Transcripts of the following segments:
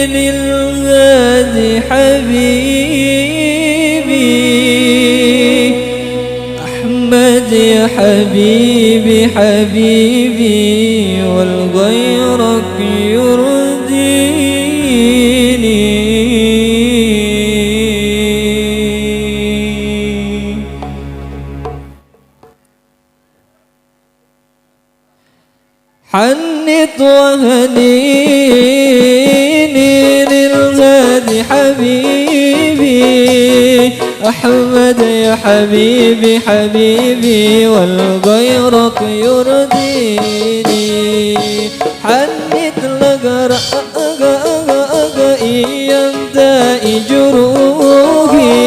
للغادي حبيبي أحمد يا حبيبي حبيبي والغيرك يرضيني حنت وهنيني للغادي حبيبي أحمد يا حبيبي حبيبي والغيرك يرضيني حنت لقرأ أيام داء جروحي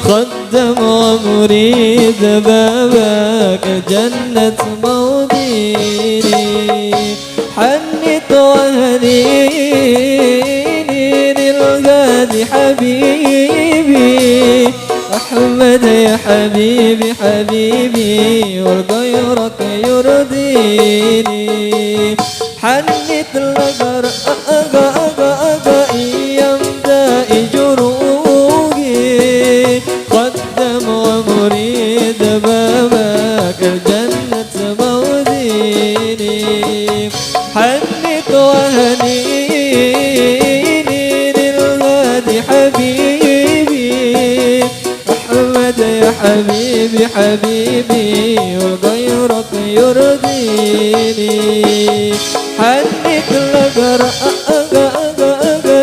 خدم ومريد بابك جنة موديني حنت وهنيني للغادي حبيبي أحمد يا حبيبي حبيبي والغيرك يرضيني حنت لقرأ أيام داء جروحي قدم ومريد بابك الجنة موديني حنت وهنيني للغادي حبيبي أحمد يا حبيبي حبيبي وغيرك يرضيني حنت لقرأ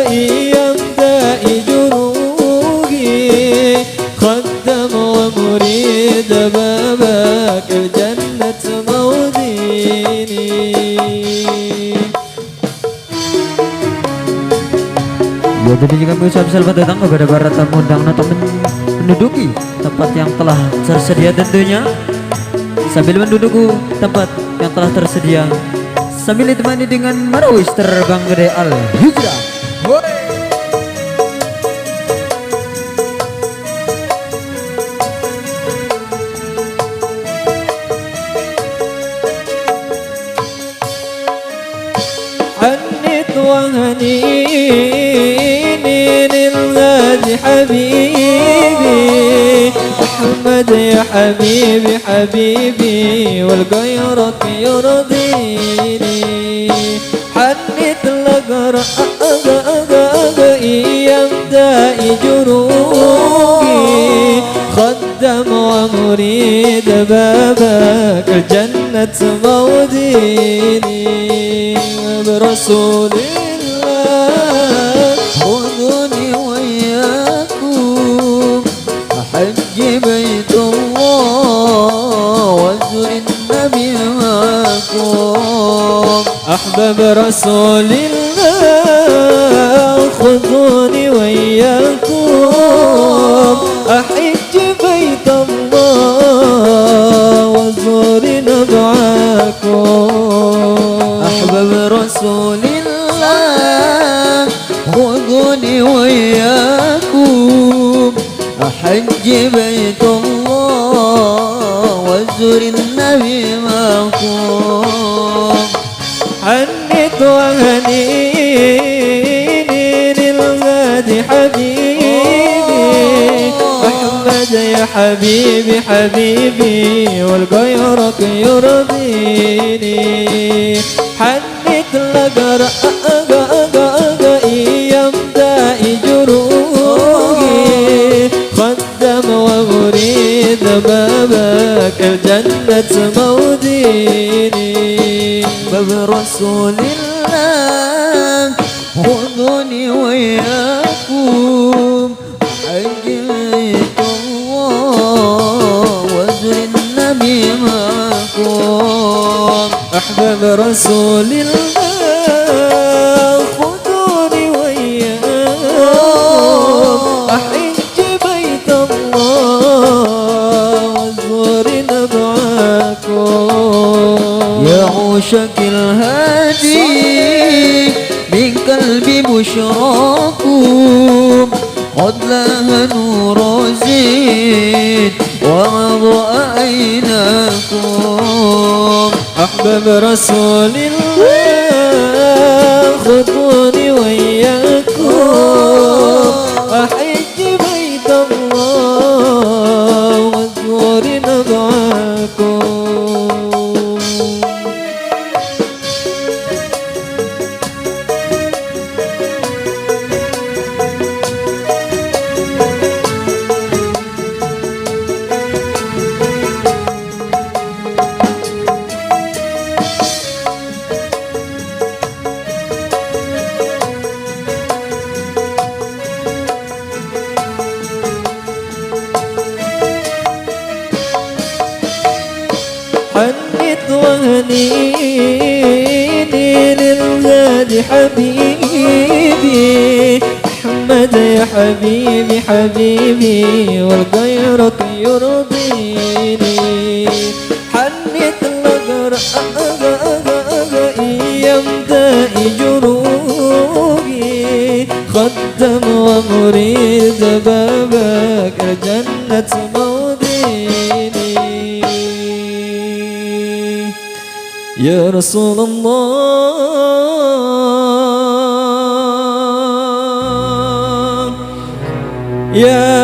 أيام داء جروحي خدم ومريد بابك الجنة موديني Ya, jadi juga mengucap selamat datang kepada para tamu undangan atau menduduki tempat yang telah tersedia tentunya. Sambil menduduki tempat yang telah tersedia, sambil ditemani dengan marawis terbang gede Al Hijrah. حنت وهنيني للغادي حبيبي أحمد يا حبيبي حبيبي والغيرك يرضيني حنت لقرأ أيام داء جروحي خدم ومريد بابك الجنة موديني برسول الله خذوني وياكم أحج بيت الله وازور النبي معكم أحباب رسول الله خذوني وياكم أحج بيت الله وازور نبعكم أحباب رسول الله خذوني وياكم أحج بيت الله وازور النبي معكم حنت وهنيني للغادي حبيبي أحمد يا حبيبي حبيبي والغيرك يرضيني حنت لقرأ أيام داء جروحي خدم ومريد بابك الجنة موديني باب رسول الله خذوني وياكم حج بيت الله وازور النبي معكم أحباب رسول الله خذوني وياكم أحج بيت الله وازور نبعكم يا عشاق الهادي من قلبي بشراكم قد لها نور زيد وأضاء عيناكم أحباب رسول الله خذوني حبيبي أحمد يا حبيبي حبيبي والغيرك يرضيني حنيت الغر يمتى جروقي خدم ومريد بابك الجنة موديني يا رسول الله يا